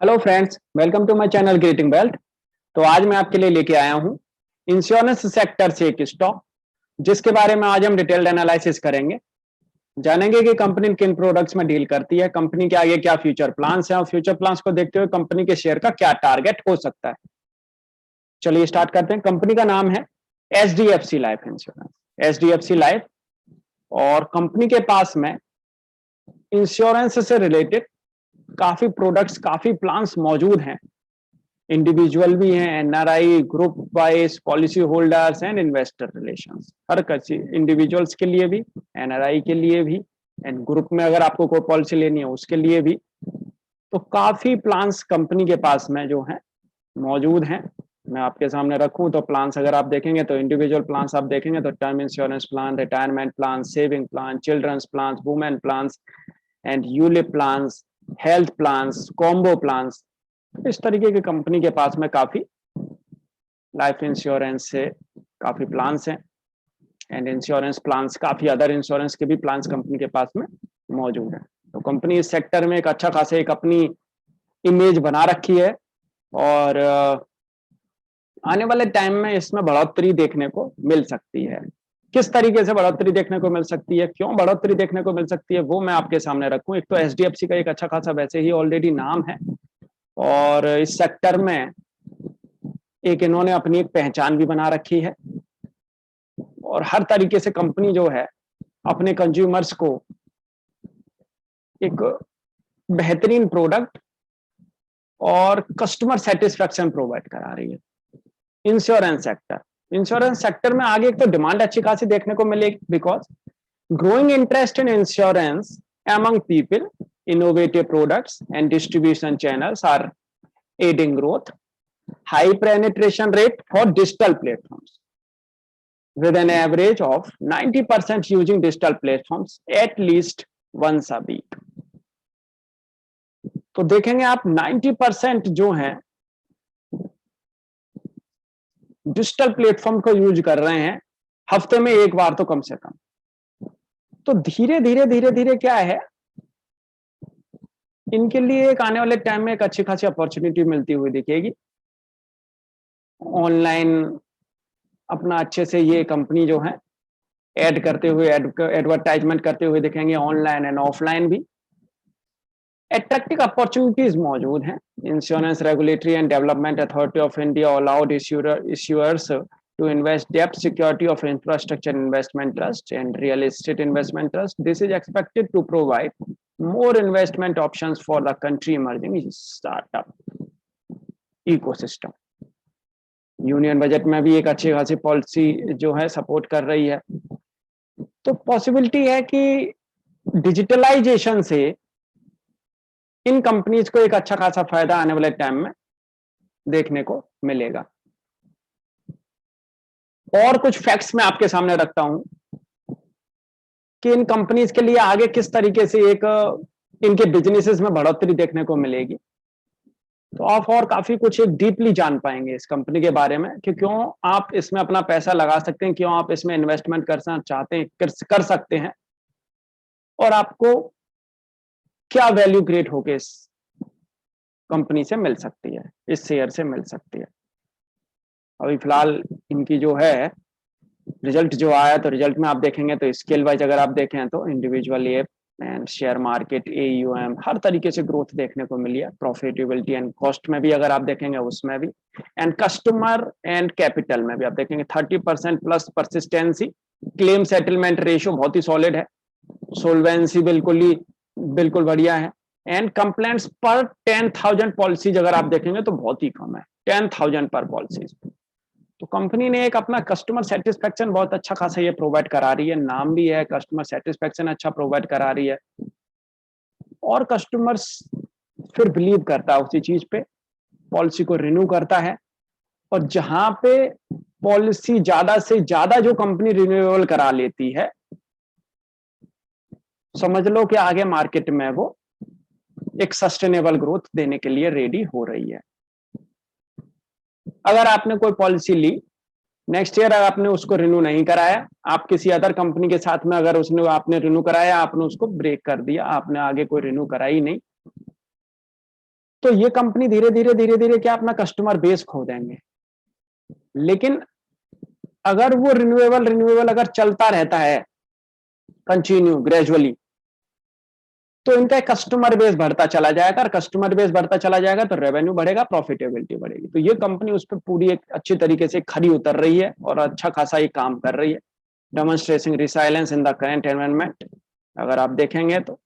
Hello friends, welcome to my channel creating wealth. तो आज मैं आपके लिए लेके आया हूं इंश्योरेंस सेक्टर से एक स्टॉक जिसके बारे में आज हम डिटेल्ड एनालिसिस करेंगे। जानेंगे कि कंपनी किन प्रोडक्ट्स में डील करती है, कंपनी के आगे क्या फ्यूचर प्लान्स हैं और फ्यूचर प्लान्स को देखते हुए कंपनी के शेयर का क्या टारगेट हो सकता है। चलिए स्टार्ट करते हैं। कंपनी का नाम है HDFC life insurance, HDFC life. और कंपनी के पास में इंश्योरेंस से रिलेटेड काफी प्रोडक्ट्स, काफी प्लान्स मौजूद हैं। इंडिविजुअल भी हैं, NRI, group wise, policy holders and investor relations. हर किसी इंडिविजुअल्स के लिए भी, एनआरआई के लिए भी, एंड ग्रुप में अगर आपको कोई पॉलिसी लेनी है उसके लिए भी। तो काफी प्लान्स कंपनी के पास में जो है मौजूद हैं। मैं आपके सामने रखूं तो प्लान्स अगर आप देखेंगे तो इंडिविजुअल प्लान्स आप देखेंगे तो term insurance plan, retirement plan, saving plan, children's plan, women plans and ULIP plans, health plans, combo plans. इस तरीके की कंपनी के पास में काफी लाइफ इंश्योरेंस से काफी प्लान्स हैं एंड इंश्योरेंस प्लान्स, काफी अदर इंश्योरेंस के भी प्लान्स कंपनी के पास में मौजूद है। तो कंपनी इस सेक्टर में एक अच्छा खासा एक अपनी इमेज बना रखी है और आने वाले टाइम में इसमें बढ़ोतरी देखने को मिल सकती है। किस तरीके से बढ़ोतरी देखने को मिल सकती है, क्यों बढ़ोतरी देखने को मिल सकती है, वो मैं आपके सामने रखूं। एक तो एचडीएफसी का एक अच्छा खासा वैसे ही ऑलरेडी नाम है और इस सेक्टर में एक इन्होंने अपनी एक पहचान भी बना रखी है और हर तरीके से कंपनी जो है अपने कंज्यूमर्स को एक बेहतरीन प्रोडक्ट और कस्टमर सेटिस्फेक्शन प्रोवाइड करा रही है। इंश्योरेंस सेक्टर में आगे एक तो डिमांड अच्छी खासी देखने को मिलेगी because growing interest in insurance among people, innovative products and distribution channels are aiding growth. High penetration rate for digital platforms with an average of 90% using digital platforms at least once a week. तो देखेंगे आप 90% जो है digital platform को use कर रहे हैं हफ्ते में एक बार तो कम से कम। तो धीरे धीरे क्या है, इनके लिए एक आने वाले टाइम में एक अच्छी खासी अपॉर्चुनिटी मिलती हुई दिखेगी। ऑनलाइन अपना अच्छे से ये कंपनी जो है ऐड करते हुए, एडवर्टाइजमेंट करते हुए दिखेंगे, ऑनलाइन एंड ऑफलाइन भी। अट्रैक्टिव अपॉर्चुनिटीज मौजूद हैं। Insurance regulatory and development authority of India allowed issuers to invest debt security of infrastructure investment trust and real estate investment trust. This is expected to provide more investment options for the country emerging startup ecosystem. Union budget में भी एक अच्छी खासी policy जो है support कर रही है। तो पॉसिबिलिटी है कि डिजिटलाइजेशन से इन कंपनीज को एक अच्छा खासा फायदा आने वाले टाइम में देखने को मिलेगा। और कुछ फैक्ट्स मैं आपके सामने रखता हूं कि इन कंपनीज के लिए आगे किस तरीके से एक इनके बिजनेसेस में बढ़ोतरी देखने को मिलेगी। तो आप और काफी कुछ एक डीपली जान पाएंगे इस कंपनी के बारे में कि क्यों आप इसमें अपना पैसा लगा सकते हैं, क्यों आप इसमें इन्वेस्टमेंट करना चाहते हैं, कर सकते हैं और आपको क्या वैल्यू क्रिएट होके इस कंपनी से मिल सकती है, इस शेयर से मिल सकती है। अभी फिलहाल इनकी जो है रिजल्ट जो आया, तो रिजल्ट में आप देखेंगे तो स्केल वाइज अगर आप देखें तो individual app and share market, AUM, हर तरीके से ग्रोथ देखने को मिली है। प्रॉफिटेबिलिटी एंड कॉस्ट में भी अगर आप देखेंगे उसमें भी, एंड कस्टमर एंड कैपिटल में भी आप देखेंगे 30% plus persistency. Claim settlement ratio बहुत ही सॉलिड है। सोल्वेंसी बिल्कुल बढ़िया है। एंड कंप्लेंट्स पर 10,000 पॉलिसीज अगर आप देखेंगे तो बहुत ही कम है, 10,000 पर पॉलिसीज। तो कंपनी ने एक अपना कस्टमर सेटिस्फेक्शन बहुत अच्छा खासा ये प्रोवाइड करा रही है, नाम भी है, कस्टमर सेटिस्फेक्शन अच्छा प्रोवाइड करा रही है और कस्टमर्स फिर बिलीव करता है उसी चीज पे, पॉलिसी को रिन्यू करता है। और जहां पे पॉलिसी ज्यादा से ज्यादा जो कंपनी रिन्यूएबल करा लेती है, समझ लो कि आगे मार्केट में वो एक सस्टेनेबल ग्रोथ देने के लिए रेडी हो रही है। अगर आपने कोई पॉलिसी ली, नेक्स्ट ईयर अगर आपने उसको रिन्यू नहीं कराया, आप किसी अदर कंपनी के साथ में अगर उसने आपने रिन्यू कराया, आपने उसको ब्रेक कर दिया, आपने आगे कोई रिन्यू कराई नहीं, तो ये कंपनी धीरे धीरे क्या अपना कस्टमर बेस खो देंगे। लेकिन अगर वो रिन्यूएबल अगर चलता रहता है कंटिन्यू ग्रेजुअली, तो इनका कस्टमर बेस बढ़ता चला जाएगा, और कस्टमर बेस बढ़ता चला जाएगा तो रेवेन्यू बढ़ेगा, प्रॉफिटेबिलिटी बढ़ेगी। तो ये कंपनी उस पर पूरी एक अच्छी तरीके से खरी उतर रही है और अच्छा खासा ये काम कर रही है। Demonstrating resilience in the current environment, अगर आप देखेंगे तो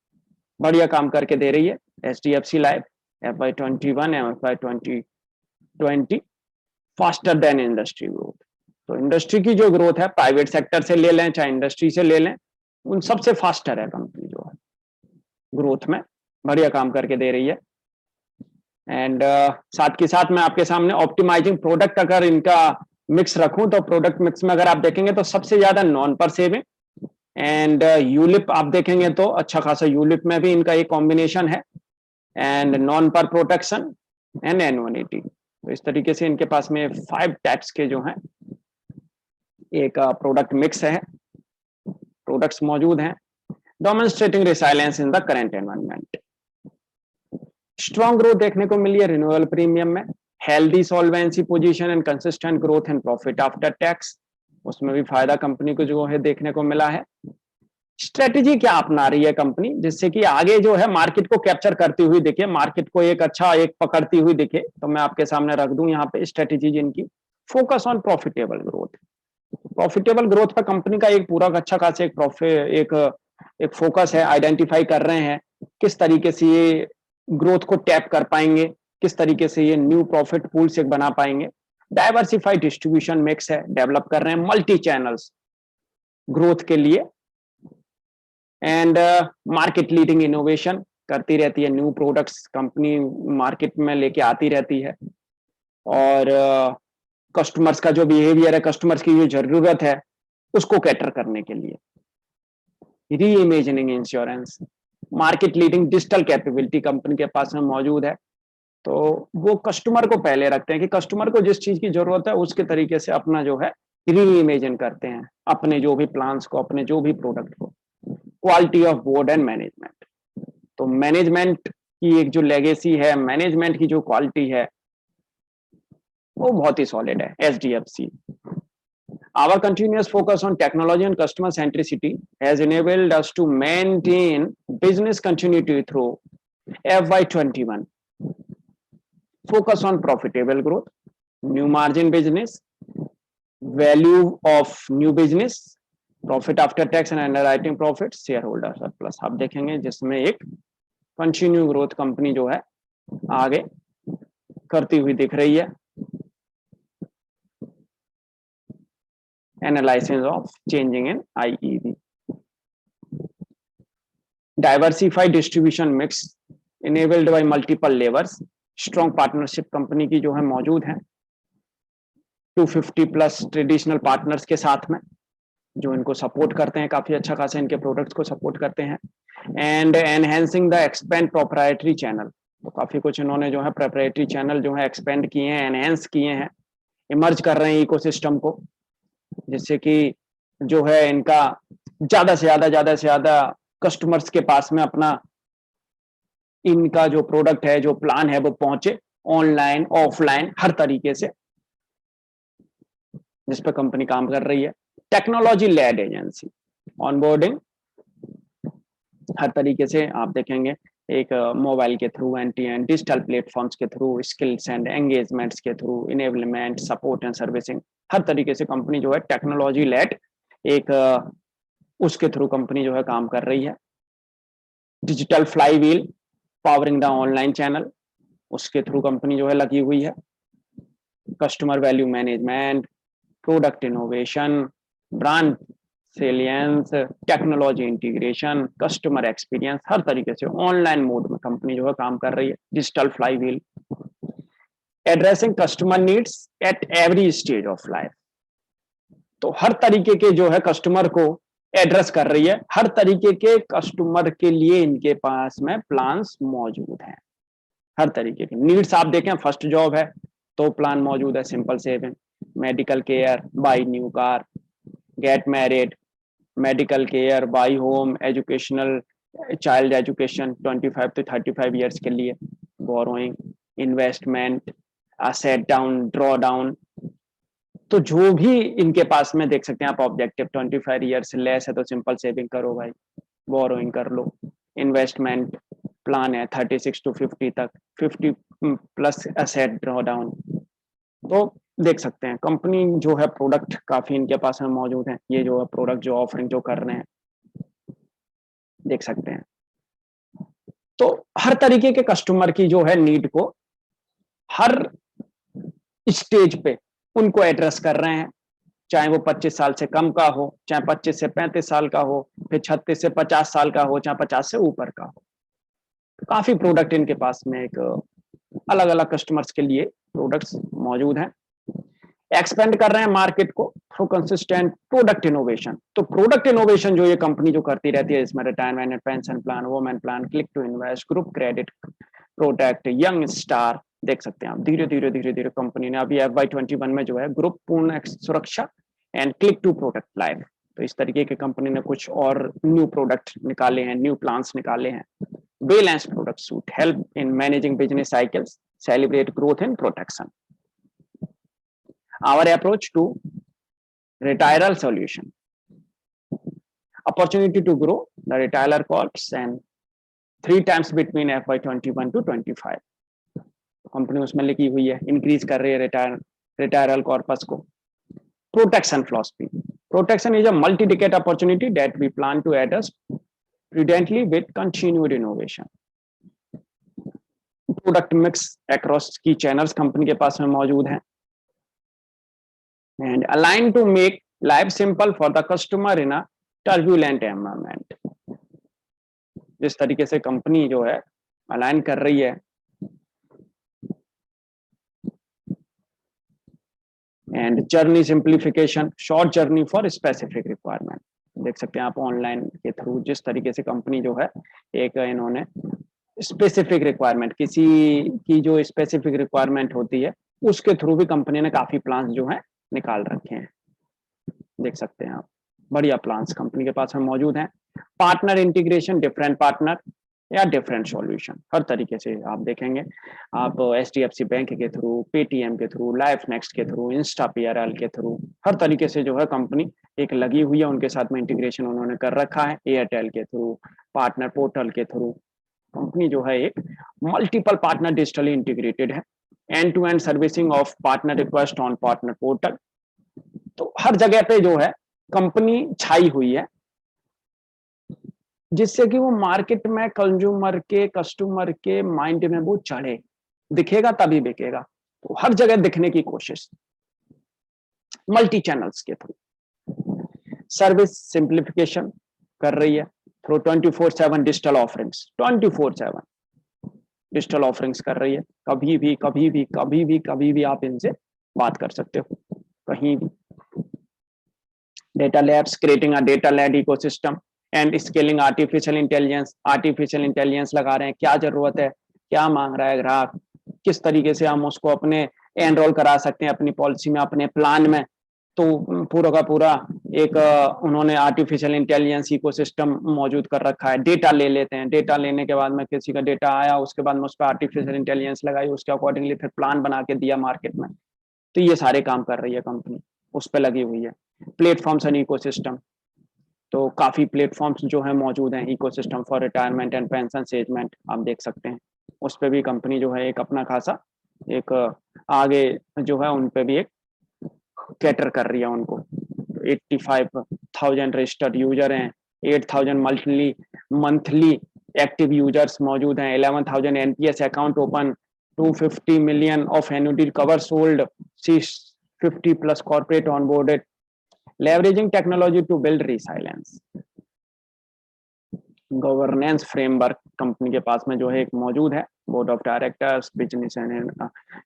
बढ़िया काम करके दे रही है। HDFC life FY21 and FY20 faster than industry growth. तो इंडस्ट्री की जो ग्रोथ है, प्राइवेट सेक्टर से ले लें चाहे इंडस्ट्री से ले लें, उन सबसे फास्टर है कंपनी जो है ग्रोथ में, बढ़िया काम करके दे रही है। एंड साथ के साथ मैं आपके सामने ऑप्टिमाइजिंग प्रोडक्ट अगर इनका मिक्स रखूं, तो प्रोडक्ट मिक्स में अगर आप देखेंगे तो सबसे ज्यादा नॉन पर सेविंग एंड यूलिप आप देखेंगे तो अच्छा खासा यूलिप में भी इनका एक कॉम्बिनेशन है, एंड नॉन पर प्रोटेक्शन एंड एनुअनिटी। तो इस तरीके से इनके पास में 5 टाइप्स के जो हैं एक प्रोडक्ट मिक्स है, प्रोडक्ट्स मौजूद हैं। Demonstrating resilience in the current environment, strong growth देखने को मिली है रिन्यूअल प्रीमियम में, healthy solvency position and consistent growth in profit after tax, उसमें भी फायदा कंपनी को जो है देखने को मिला है। स्ट्रेटेजी क्या अपना रही है कंपनी जिससे कि आगे जो है मार्केट को कैप्चर करती हुई दिखे, मार्केट को एक अच्छा एक पकड़ती हुई दिखे, तो मैं आपके सामने रख दूं यहाँ पे स्ट्रेटेजी जिनकी। Focus on profitable growth, profitable growth पर कंपनी का एक पूरा अच्छा खासा एक फोकस है, आइडेंटिफाई कर रहे हैं किस तरीके से ये ग्रोथ को टैप कर पाएंगे, किस तरीके से ये न्यू प्रॉफिट पूल्स एक बना पाएंगे। डाइवर्सिफाइड डिस्ट्रीब्यूशन मिक्स है, डेवलप कर रहे हैं मल्टी चैनल्स ग्रोथ के लिए, एंड मार्केट लीडिंग इनोवेशन करती रहती है, न्यू प्रोडक्ट्स कंपनी मार्केट में लेके आती रहती है, और कस्टमर्स का जो बिहेवियर है, कस्टमर्स की जो जरूरत है उसको कैटर करने के लिए। री imagining insurance, market leading digital capability company के पास में मौजूद है, तो वो कस्टमर को पहले रखते हैं कि कस्टमर को जिस चीज की जरूरत है उसके तरीके से अपना जो है री इमेजिन करते हैं अपने जो भी प्लान्स को, अपने जो भी प्रोडक्ट को। Quality of board and management, तो मैनेजमेंट की एक जो लेगेसी है, मैनेजमेंट की जो क्वालिटी है वो बहुत ही सॉलिड है HDFC। Our continuous focus on technology and customer centricity has enabled us to maintain business continuity through FY21. Focus on profitable growth, new margin business, value of new business, profit after tax and underwriting profits, shareholder surplus आप देखेंगे जिसमें एक continue growth company जो है आगे करती हुई दिख रही है। Analysis of changing in IEV, diversified distribution mix enabled by multiple levers, strong partnership company की जो है मौजूद है 250+ ट्रेडिशनल पार्टनर्स के साथ में जो इनको सपोर्ट करते हैं, काफी अच्छा खासा इनके प्रोडक्ट्स को सपोर्ट करते हैं, and enhancing the expand proprietary channel, तो काफी कुछ इन्होंने जो है प्रोप्राइटरी चैनल जो है एक्सपेंड किए हैं, एनहेंस किए हैं, इमर्ज कर रहे हैं इकोसिस्टम को, जिससे कि जो है इनका ज्यादा से ज्यादा कस्टमर्स के पास में अपना इनका जो प्रोडक्ट है, जो प्लान है वो पहुंचे, ऑनलाइन ऑफलाइन हर तरीके से, जिस पर कंपनी काम कर रही है। टेक्नोलॉजी लेड एजेंसी, ऑनबोर्डिंग हर तरीके से आप देखेंगे एक मोबाइल के थ्रू, एंड डिजिटल प्लेटफॉर्म्स के थ्रू, स्किल्स एंड एंगेजमेंट्स के through, enablement, support and servicing, हर तरीके से कंपनी जो है टेक्नोलॉजी लेड एक उसके थ्रू कंपनी जो है काम कर रही है। Digital fly wheel powering the online channel, उसके थ्रू कंपनी जो है लगी हुई है। Customer value management, product innovation, brand salience, technology integration, customer experience, हर तरीके से ऑनलाइन मोड में कंपनी जो है काम कर रही है। Digital fly wheel, addressing customer needs at every stage of life, तो हर तरीके के जो है कस्टमर को एड्रेस कर रही है, हर तरीके के कस्टमर के लिए इनके पास में प्लान्स मौजूद हैं, हर तरीके के नीड्स आप देखें। फर्स्ट जॉब है तो प्लान मौजूद है, simple saving, medical care, by new car, get married, medical care, by home, educational, child education 25 to 35 years के लिए, borrowing, investment, set down, draw down. तो जो भी इनके पास में देख सकते हैं आप, ऑब्जेक्टिव 25 ईयर से लेस है तो सिंपल सेविंग करो भाई, बोरोइंग कर लो। इन्वेस्टमेंट प्लान है 36 to 50 तक, 50 प्लस एसेट ड्रॉ डाउन। तो देख सकते हैं कंपनी जो है प्रोडक्ट काफी इनके पास में मौजूद है। ये जो है प्रोडक्ट जो ऑफरिंग जो कर रहे हैं देख सकते हैं। तो हर तरीके के कस्टमर की जो है नीड को हर स्टेज पे उनको एड्रेस कर रहे हैं, चाहे वो 25 साल से कम का हो, चाहे 25 से 35 साल का हो, फिर 36 से 50 साल का हो, चाहे 50 से ऊपर का हो। तो काफी प्रोडक्ट इनके पास में एक अलग अलग कस्टमर्स के लिए प्रोडक्ट्स मौजूद हैं। एक्सपेंड कर रहे हैं मार्केट को थ्रू कंसिस्टेंट प्रोडक्ट इनोवेशन। तो प्रोडक्ट इनोवेशन जो ये कंपनी जो करती रहती है, इसमें retirement and pension plan, women plan, click to invest, group credit product, young star. देख सकते हैं आप धीरे धीरे धीरे धीरे कंपनी ने अभी FY21 में जो है ग्रुप पूर्ण सुरक्षा and click to product live. तो इस तरीके की कंपनी ने कुछ और न्यू प्रोडक्ट निकाले हैं, न्यू प्लान्स निकाले हैं। Balance product suit help in managing business cycles, celebrate growth and protection. Our approach to retiral solution, opportunity to grow the retirer corps and 3 times between FY21 to 25। Company उसमें लिखी हुई है increase कर रही है retiral corpus को। Protection philosophy, protection is a multi decade opportunity that we plan to address prudently with continued innovation। Product mix across key channels company के पास में मौजूद हैं and aligned to make life simple for the customer in a turbulent environment। जिस तरीके से company जो है अलाइन कर रही है and journey simplification, short journey for specific requirement. देख सकते हैं आप ऑनलाइन के थ्रू जिस तरीके से कंपनी जो है एक इन्होंने स्पेसिफिक रिक्वायरमेंट, किसी की जो स्पेसिफिक रिक्वायरमेंट होती है उसके थ्रू भी कंपनी ने काफी प्लान्स जो है निकाल रखे हैं। देख सकते हैं आप बढ़िया प्लान्स कंपनी के पास में मौजूद हैं। पार्टनर इंटीग्रेशन, डिफरेंट पार्टनर या डिफरेंट सॉल्यूशन, हर तरीके से आप देखेंगे। आप HDFC बैंक के थ्रू, पेटीएम के थ्रू, लाइफ नेक्स्ट के थ्रू, इंस्टा PRL के थ्रू, हर तरीके से जो है कंपनी एक लगी हुई है, उनके साथ में इंटीग्रेशन उन्होंने कर रखा है। एयरटेल के थ्रू, पार्टनर पोर्टल के थ्रू कंपनी जो है एक मल्टीपल पार्टनर डिजिटली इंटीग्रेटेड है। End to end servicing of partner request on partner portal. तो हर जगह पे जो है कंपनी छाई हुई है, जिससे कि वो मार्केट में कंज्यूमर के, कस्टमर के माइंड में वो चढ़े, दिखेगा तभी बिकेगा। तो हर जगह दिखने की कोशिश मल्टी चैनल्स के थ्रू। सर्विस सिंप्लीफिकेशन कर रही है through 24/7 digital offerings, 24/7 digital offerings कर रही है। कभी भी कभी भी कभी भी कभी भी आप इनसे बात कर सकते हो, कहीं भी। Data labs, creating a data led ecosystem and scaling artificial intelligence. Artificial intelligence लगा रहे हैं, क्या जरूरत है, क्या मांग रहा है ग्राहक, किस तरीके से हम उसको अपने एनरोल करा सकते हैं अपनी पॉलिसी में, अपने प्लान में। तो पूरा का पूरा एक उन्होंने आर्टिफिशियल इंटेलिजेंस इकोसिस्टम मौजूद कर रखा है। डेटा ले लेते हैं, डेटा लेने के बाद में किसी का डेटा आया, उसके बाद में उस पर आर्टिफिशियल इंटेलिजेंस लगाई, उसके अकॉर्डिंगली फिर प्लान बना के दिया मार्केट में। तो ये सारे काम कर रही है कंपनी, उस पर लगी हुई है। प्लेटफॉर्म्स एंड इकोसिस्टम, तो काफी प्लेटफॉर्म्स जो है मौजूद हैं ecosystem for retirement and pension segment, आप देख सकते हैं। उस पर भी कंपनी जो है एक अपना खासा एक आगे जो है उन पे भी एक कैटर कर रही है उनको। 85,000 रजिस्टर्ड यूजर हैं, 8,000 मंथली एक्टिव यूजर्स मौजूद हैं, 11,000 NPS account open, 250 million of annuity cover sold, 50+ corporate onboarded, leveraging technology to build resilience। Governance framework company के पास में जो है एक मौजूद है। Board of directors, business and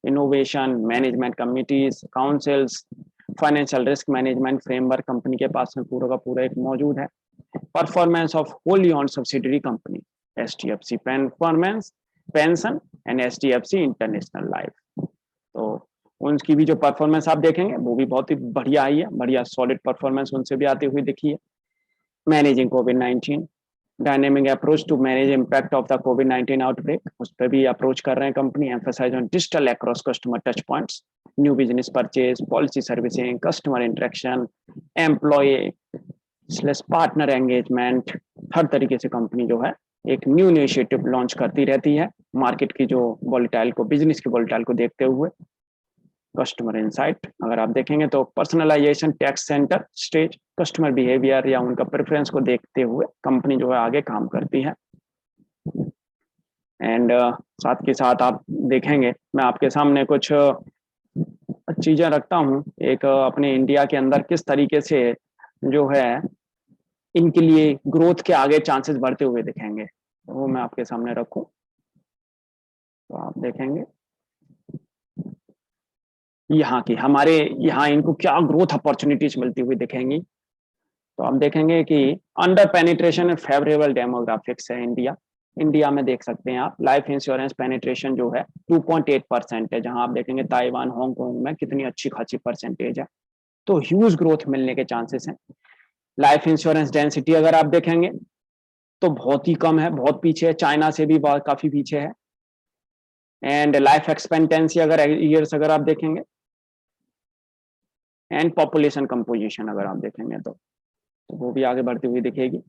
innovation, management committees, councils, financial risk management framework company के पास में पूरा का पूरा एक मौजूद है। Performance of wholly owned subsidiary company, HDFC performance pension and HDFC international life. तो उनकी भी जो परफॉर्मेंस आप देखेंगे वो भी बहुत ही बढ़िया आई है, बढ़िया सॉलिड परफॉर्मेंस उनसे भी आती हुई दिखी है। Managing covid, dynamic approach to manage impact of the covid outbreak, उस पर भी अप्रोच कर रहे हैं company. Emphasise on digital across customer touch points, new business purchase, policy servicing, customer interaction, employ slash partner engagement, हर तरीके से company जो है एक न्यू इनिशिएटिव लॉन्च करती रहती है मार्केट की जो वोलेटाइल को, बिजनेस की वोलेटाइल को देखते हुए। कस्टमर इंसाइट अगर आप देखेंगे तो personalisation, takes centre stage, customer behaviour या उनका प्रेफरेंस को देखते हुए कंपनी जो है आगे काम करती है। एंड साथ के साथ आप देखेंगे मैं आपके सामने कुछ चीजें रखता हूँ एक अपने इंडिया के अंदर किस तरीके से जो है इनके लिए ग्रोथ के आगे चांसेस बढ़ते हुए दिखेंगे, तो वो मैं आपके सामने रखूं तो आप देखेंगे यहाँ की हमारे यहाँ इनको क्या ग्रोथ अपॉर्चुनिटीज मिलती हुई दिखेंगी। तो आप देखेंगे कि अंडर पेनिट्रेशन फेवरेबल डेमोग्राफिक्स है इंडिया। इंडिया में देख सकते हैं आप लाइफ इंश्योरेंस पेनिट्रेशन जो है 2.8% है, जहां आप देखेंगे ताइवान, हांगकांग में कितनी अच्छी खासी परसेंटेज है। तो ह्यूज ग्रोथ मिलने के चांसेस हैं। लाइफ इंश्योरेंस डेंसिटी अगर आप देखेंगे तो बहुत ही कम है, बहुत पीछे है, चाइना से भी बहुत काफी पीछे है। एंड लाइफ एक्सपेक्टेंसी अगर ईयर्स अगर आप देखेंगे एंड पॉपुलेशन कंपोजिशन अगर आप देखेंगे तो वो भी आगे बढ़ती हुई दिखेगी।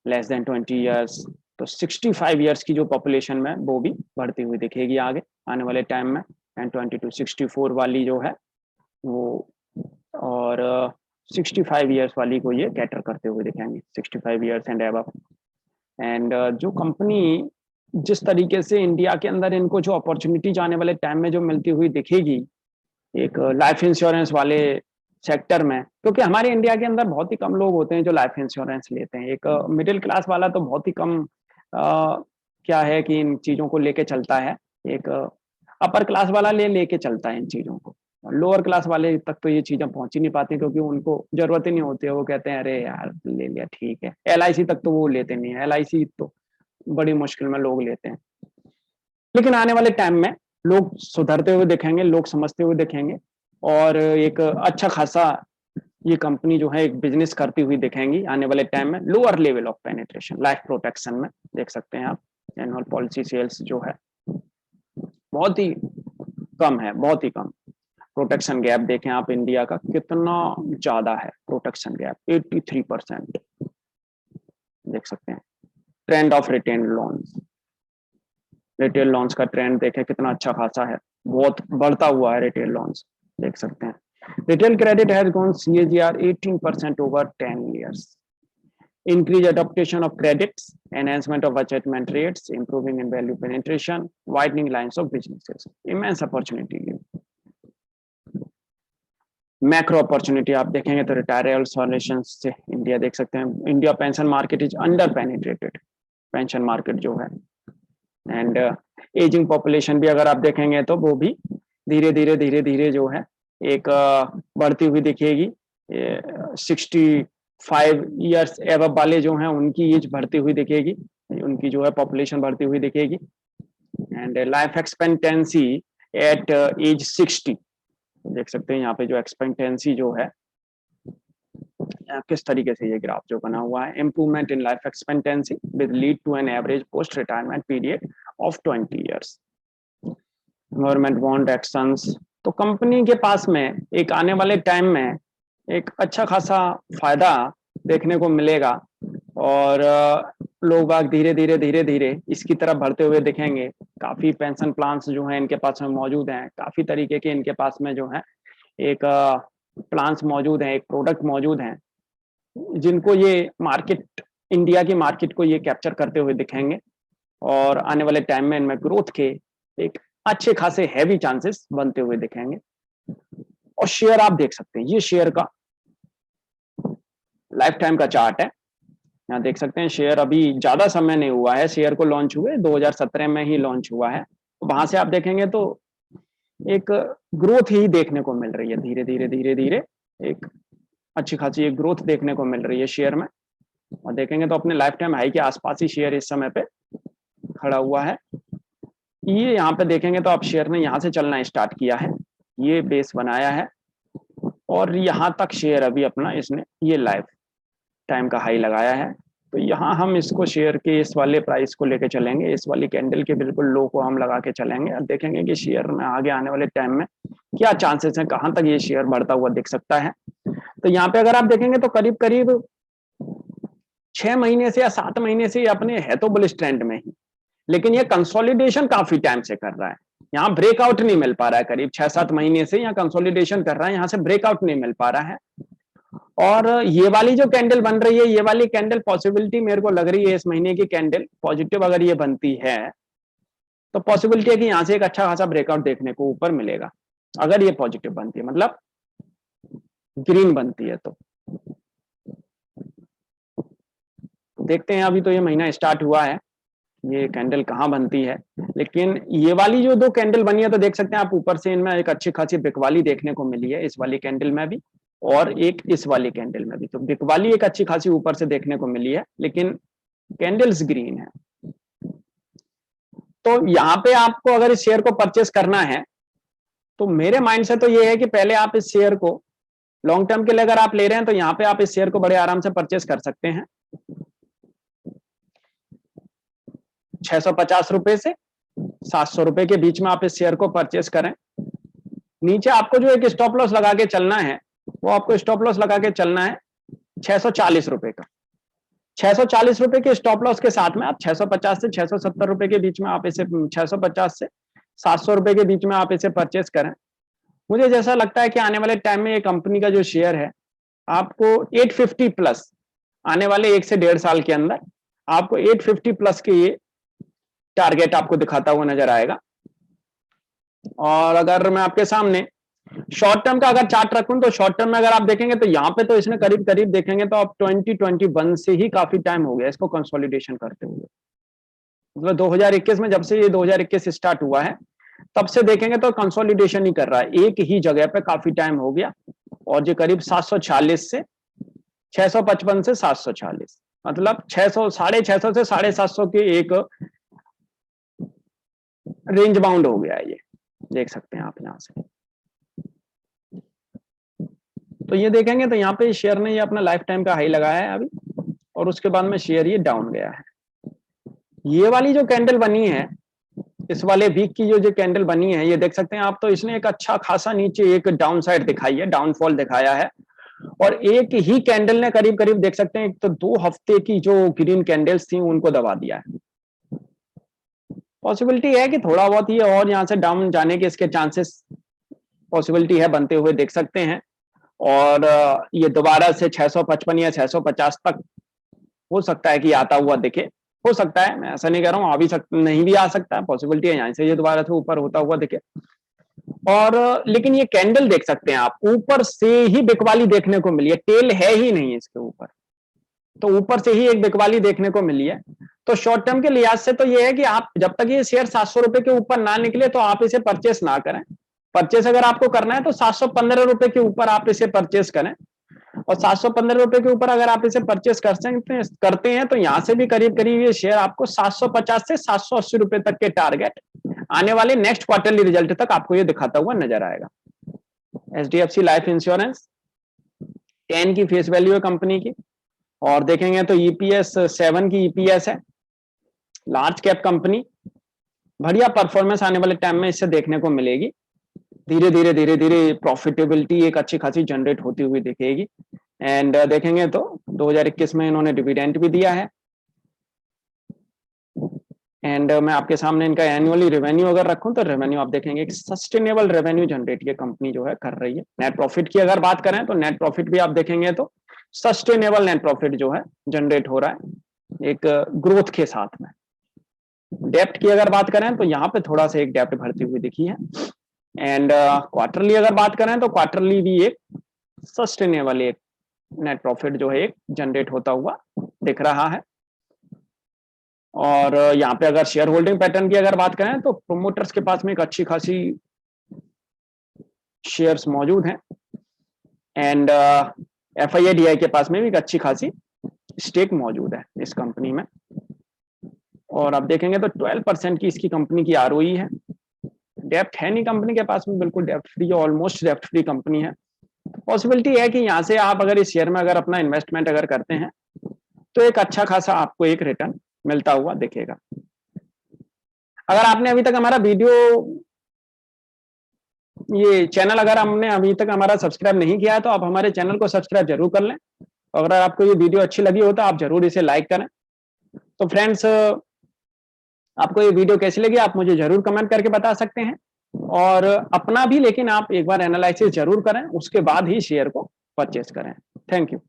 लेस देन 20 ईयर्स तो 65 ईयर्स की जो पॉपुलेशन में वो भी बढ़ती हुई दिखेगी आगे आने वाले टाइम में। एंड 20 to 64 वाली जो है वो और 65 ईयर्स वाली को ये कैटर करते हुए दिखेंगे, 65 ईयर्स एंड अबव। एंड जो कंपनी जिस तरीके से इंडिया के अंदर इनको जो अपॉर्चुनिटीज आने वाले टाइम में जो मिलती हुई दिखेगी एक लाइफ इंश्योरेंस वाले सेक्टर में, क्योंकि हमारे इंडिया के अंदर बहुत ही कम लोग होते हैं जो लाइफ इंश्योरेंस लेते हैं। एक मिडिल क्लास वाला तो बहुत ही कम क्या है कि इन चीज़ों को लेके चलता है। एक अपर क्लास वाला लेके चलता है इन चीज़ों को, लोअर क्लास वाले तक तो ये चीज़ें पहुंच ही नहीं पाती क्योंकि उनको जरूरत ही नहीं होती है। वो कहते हैं अरे यार ले लिया ठीक है। LIC तक तो वो लेते नहीं है, LIC तो बड़ी मुश्किल में लोग लेते हैं। लेकिन आने वाले टाइम में लोग सुधरते हुए दिखेंगे, लोग समझते हुए दिखेंगे और एक अच्छा खासा ये कंपनी जो है एक बिजनेस करती हुई दिखेंगी आने वाले टाइम में। Lower level of penetration life protection में देख सकते हैं आप, एनुअल पॉलिसी सेल्स जो है बहुत ही कम है, बहुत ही कम। प्रोटेक्शन गैप देखें आप इंडिया का कितना ज्यादा है, प्रोटेक्शन गैप 83% देख सकते हैं। Trend of retain loans, retail launch का ट्रेंड देखें कितना अच्छा खासा है, बहुत बढ़ता हुआ है रिटेल लॉन्च देख सकते हैं। Retail credit has gone CAGR 18% over 10 years. Increased adoption of credits, enhancement of attachment rates, improving in value penetration, widening lines of businesses. Immense opportunity. Macro opportunity आप देखेंगे तो रिटायरल सॉल्यूशंस से इंडिया देख सकते हैं। India pension market is under penetrated, pension market जो है। And ageing population भी अगर आप देखेंगे तो वो भी धीरे धीरे जो है एक बढ़ती हुई दिखेगी। 65 ईयर्स एबव वाले जो हैं उनकी एज बढ़ती हुई दिखेगी, उनकी जो है पॉपुलेशन बढ़ती हुई दिखेगी। And life expectancy at age 60 देख सकते हैं यहाँ पे जो एक्सपेक्टेंसी जो है किस तरीके से ये ग्राफ जो बना हुआ है। Improvement in life expectancy with lead to an average post retirement period of 20 years. Government bond actions, तो कंपनी के पास में एक आने वाले टाइम में एक अच्छा खासा फायदा देखने को मिलेगा और लोग बाग धीरे धीरे इसकी तरफ बढ़ते हुए दिखेंगे। काफी पेंशन प्लान्स जो हैं इनके पास में मौजूद हैं, काफी तरीके के इनके पास में जो है एक प्लान्स मौजूद हैं, एक प्रोडक्ट मौजूद हैं जिनको ये मार्केट, इंडिया की मार्केट को ये कैप्चर करते हुए दिखेंगे और आने वाले टाइम में इनमें ग्रोथ के एक अच्छे खासे हैवी चांसेस बनते हुए दिखेंगे। और शेयर आप देख सकते हैं, ये शेयर का लाइफ टाइम का चार्ट है। यहाँ देख सकते हैं शेयर अभी ज्यादा समय नहीं हुआ है, शेयर को लॉन्च हुए 2017 में ही लॉन्च हुआ है। वहां से आप देखेंगे तो एक ग्रोथ ही देखने को मिल रही है, धीरे धीरे एक अच्छी खासी एक ग्रोथ देखने को मिल रही है शेयर में। और देखेंगे तो अपने लाइफ टाइम हाई के आसपास ही शेयर इस समय पे खड़ा हुआ है। ये यहाँ पे देखेंगे तो आप शेयर ने यहाँ से चलना स्टार्ट किया है, ये बेस बनाया है और यहाँ तक शेयर अभी अपना इसने ये लाइफ टाइम का हाई लगाया है। तो यहाँ हम इसको शेयर के इस वाले प्राइस को लेके चलेंगे, इस वाली कैंडल के बिल्कुल लो को हम लगा के चलेंगे और देखेंगे कि शेयर में आगे आने वाले टाइम में क्या चांसेस हैं, कहां तक ये शेयर बढ़ता हुआ दिख सकता है। तो यहाँ पे अगर आप देखेंगे तो करीब करीब 6 महीने से या 7 महीने से ये अपने है तो बुलिश ट्रेंड में ही, लेकिन ये कंसोलिडेशन काफी टाइम से कर रहा है। यहाँ ब्रेकआउट नहीं मिल पा रहा है, करीब 6-7 महीने से यहाँ कंसोलिडेशन कर रहा है, यहाँ से ब्रेकआउट नहीं मिल पा रहा है। और ये वाली जो कैंडल बन रही है, ये वाली कैंडल पॉसिबिलिटी मेरे को लग रही है इस महीने की कैंडल पॉजिटिव अगर ये बनती है तो पॉसिबिलिटी है कि यहाँ से एक अच्छा खासा ब्रेकआउट देखने को ऊपर मिलेगा, अगर ये पॉजिटिव बनती है, मतलब ग्रीन बनती है। तो देखते हैं, अभी तो ये महीना स्टार्ट हुआ है, ये कैंडल कहाँ बनती है। लेकिन ये वाली जो 2 कैंडल बनी है तो देख सकते हैं आप ऊपर से इनमें एक अच्छी खासी बिकवाली देखने को मिली है, इस वाली कैंडल में भी और एक इस वाली कैंडल में भी। तो बिकवाली एक अच्छी खासी ऊपर से देखने को मिली है, लेकिन कैंडल्स ग्रीन है। तो यहाँ पे आपको अगर इस शेयर को परचेस करना है तो मेरे माइंड से तो ये है कि पहले आप इस शेयर को लॉन्ग टर्म के लिए अगर आप ले रहे हैं तो यहाँ पे आप इस शेयर को बड़े आराम से परचेस कर सकते हैं 650 रुपए से 700 रुपए के बीच में आप इस शेयर को परचेस करें। नीचे आपको जो एक स्टॉप लॉस लगा के चलना है, वो आपको स्टॉप लॉस लगा के चलना है 640 रुपए का। 640 रुपए के स्टॉप लॉस के साथ में आप 650 से 670 रुपए के बीच में आप इसे 650 से 700 रुपए के बीच में आप इसे परचेस करें। मुझे जैसा लगता है कि आने वाले टाइम में ये कंपनी का जो शेयर है आपको 850 प्लस आने वाले 1 से 1.5 साल के अंदर आपको 850 प्लस के ये टारगेट आपको दिखाता हुआ नजर आएगा। और अगर मैं आपके सामने शॉर्ट टर्म का अगर चार्ट रखूं तो शॉर्ट टर्म में अगर आप देखेंगे तो यहाँ पे तो इसने करीब करीब देखेंगे तो आप 2021 से ही काफी टाइम हो गया इसको कंसोलिडेशन करते हुए। मतलब 2021 में जब से ये 2021 स्टार्ट हुआ है तब से देखेंगे तो कंसोलिडेशन ही कर रहा है एक ही जगह पे काफी टाइम हो गया। और जो करीब 740 से 655 से 740, मतलब 600 650 से 750 के एक रेंज बाउंड हो गया है, ये देख सकते हैं आप यहाँ से। तो ये देखेंगे तो यहाँ पे शेयर ने ये अपना लाइफ टाइम का हाई लगाया है अभी, और उसके बाद में शेयर ये डाउन गया है। ये वाली जो कैंडल बनी है, इस वाले वीक की जो कैंडल बनी है, ये देख सकते हैं आप, तो इसने एक अच्छा खासा नीचे एक डाउन साइड दिखाई है, डाउनफॉल दिखाया है। और एक ही कैंडल ने करीब करीब देख सकते हैं एक तो 2 हफ्ते की जो ग्रीन कैंडल्स थी उनको दबा दिया है। पॉसिबिलिटी है कि थोड़ा बहुत ये और यहाँ से डाउन जाने के इसके चांसेस पॉसिबिलिटी है बनते हुए देख सकते हैं। और ये दोबारा से 655 या 650 तक हो सकता है कि आता हुआ दिखे, हो सकता है, मैं ऐसा नहीं कह रहा हूँ, अभी नहीं भी आ सकता है, पॉसिबिलिटी है यहाँ से ये दोबारा से ऊपर होता हुआ दिखे। और लेकिन ये कैंडल देख सकते हैं आप, ऊपर से ही बिकवाली देखने को मिली है, टेल है ही नहीं इसके ऊपर, तो ऊपर से ही एक बिकवाली देखने को मिली है। तो शॉर्ट टर्म के लिहाज से तो ये है कि आप जब तक ये शेयर 700 रुपए के ऊपर ना निकले तो आप इसे परचेस ना करें। परचेस अगर आपको करना है तो 715 रुपए के ऊपर आप इसे परचेस करें। और 715 रुपए के ऊपर अगर आप इसे परचेस करते हैं तो यहाँ से भी करीब करीब ये शेयर आपको 750 से 780 रुपए तक के टारगेट आने वाले नेक्स्ट क्वार्टरली रिजल्ट तक आपको ये दिखाता हुआ नजर आएगा। HDFC लाइफ इंश्योरेंस 10 की फेस वैल्यू है कंपनी की, और देखेंगे तो EPS 7 की EPS है। लार्ज कैप कंपनी, बढ़िया परफॉर्मेंस आने वाले टाइम में इससे देखने को मिलेगी। धीरे धीरे प्रॉफिटेबिलिटी एक अच्छी खासी जनरेट होती हुई दिखेगी। एंड देखेंगे तो 2021 में इन्होंने डिविडेंड भी दिया है। एंड मैं आपके सामने इनका एनुअली रेवेन्यू अगर रखूं तो रेवेन्यू आप देखेंगे एक सस्टेनेबल रेवेन्यू जनरेट ये कंपनी जो है कर रही है। नेट प्रॉफिट की अगर बात करें तो नेट प्रॉफिट भी आप देखेंगे तो सस्टेनेबल नेट प्रॉफिट जो है जनरेट हो रहा है एक ग्रोथ के साथ में। डेप्ट की अगर बात करें तो यहाँ पे थोड़ा सा एक डेप्ट भरती हुई दिखी है। एंड क्वार्टरली अगर बात करें तो क्वार्टरली भी एक सस्टेनेबल एक नेट प्रॉफिट जो है एक जनरेट होता हुआ दिख रहा है। और यहाँ पे अगर शेयर होल्डिंग पैटर्न की अगर बात करें तो प्रोमोटर्स के पास में एक अच्छी खासी शेयर्स मौजूद हैं। एंड FII-DI के पास में भी एक अच्छी खासी स्टेक मौजूद है इस कंपनी में। और आप देखेंगे तो 12% की इसकी कंपनी की ROE है। डेप्ट है नहीं कंपनी के पास में, बिल्कुल डेप्ट फ्री, ऑलमोस्ट डेप्ट फ्री कंपनी है। पॉसिबिलिटी है कि यहाँ से आप अगर इस शेयर में अगर अपना इन्वेस्टमेंट अगर करते हैं तो एक अच्छा खासा आपको एक रिटर्न मिलता हुआ दिखेगा। अगर आपने अभी तक हमारा वीडियो ये चैनल अगर हमने अभी तक हमारा सब्सक्राइब नहीं किया है तो आप हमारे चैनल को सब्सक्राइब जरूर कर लें। अगर आपको ये वीडियो अच्छी लगी हो तो आप जरूर इसे लाइक करें। तो फ्रेंड्स, आपको ये वीडियो कैसी लगी आप मुझे जरूर कमेंट करके बता सकते हैं, और अपना भी लेकिन आप एक बार एनालिसिस जरूर करें, उसके बाद ही शेयर को परचेज करें। Thank you.